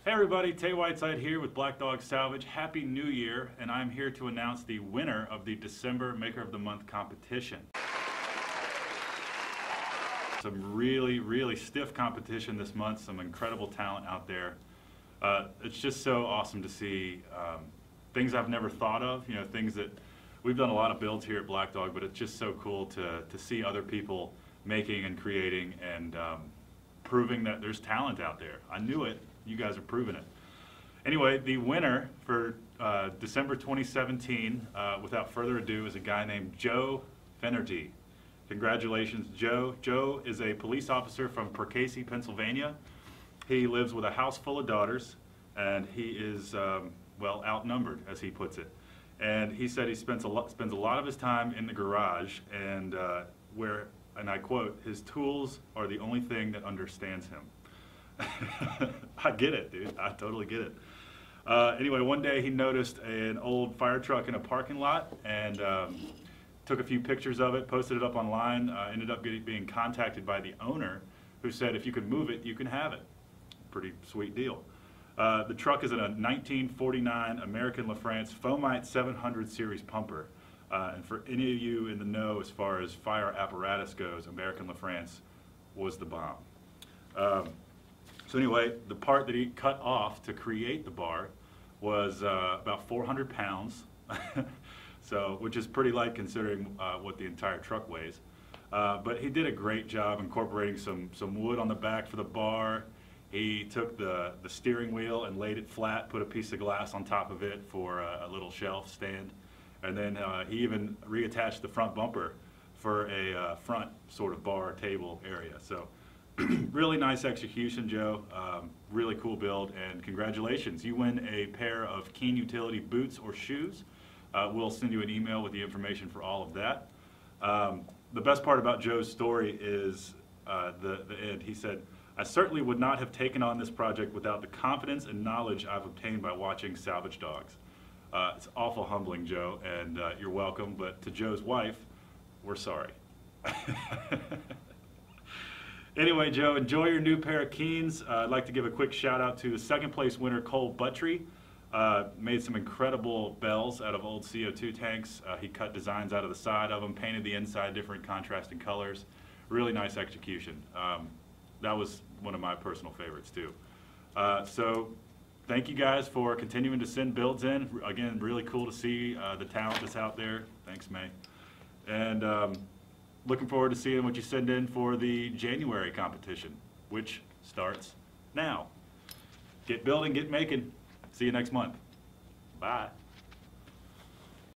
Hey everybody, Tay Whiteside here with Black Dog Salvage. Happy New Year, and I'm here to announce the winner of the December Maker of the Month competition. Some really stiff competition this month, some incredible talent out there. It's just so awesome to see things I've never thought of, things that we've done a lot of builds here at Black Dog, but it's just so cool to see other people making and creating and proving that there's talent out there. I knew it. You guys are proving it. Anyway, the winner for December 2017, without further ado, is a guy named Joe Fenerty. Congratulations, Joe. Joe is a police officer from Percasey, Pennsylvania. He lives with a house full of daughters, and he is, well, outnumbered, as he puts it. And he said he spends a lot of his time in the garage, and where, and I quote, his tools are the only thing that understands him. I get it, dude. I totally get it. Anyway, one day he noticed an old fire truck in a parking lot and took a few pictures of it, posted it up online, ended up being contacted by the owner who said, if you can move it, you can have it. Pretty sweet deal. The truck is in a 1949 American LaFrance Foamite 700 series pumper. And for any of you in the know as far as fire apparatus goes, American LaFrance was the bomb. So anyway, the part that he cut off to create the bar was about 400 pounds, so which is pretty light considering what the entire truck weighs. But he did a great job incorporating some wood on the back for the bar. He took the steering wheel and laid it flat, put a piece of glass on top of it for a little shelf stand, and then he even reattached the front bumper for a front sort of bar table area. So. Really nice execution, Joe. Really cool build, and congratulations. You win a pair of Keen Utility boots or shoes. We'll send you an email with the information for all of that. The best part about Joe's story is the end. He said, I certainly would not have taken on this project without the confidence and knowledge I've obtained by watching Salvage Dogs. It's awful humbling, Joe, and you're welcome, but to Joe's wife, we're sorry. Anyway, Joe, enjoy your new pair of Keens. I'd like to give a quick shout out to the second place winner, Cole Buttry. Made some incredible bells out of old CO2 tanks. He cut designs out of the side of them, painted the inside different contrasting colors. Really nice execution. That was one of my personal favorites too. So thank you guys for continuing to send builds in. Again, really cool to see the talent that's out there. Thanks, May. And looking forward to seeing what you send in for the January competition, which starts now. Get building, get making. See you next month. Bye.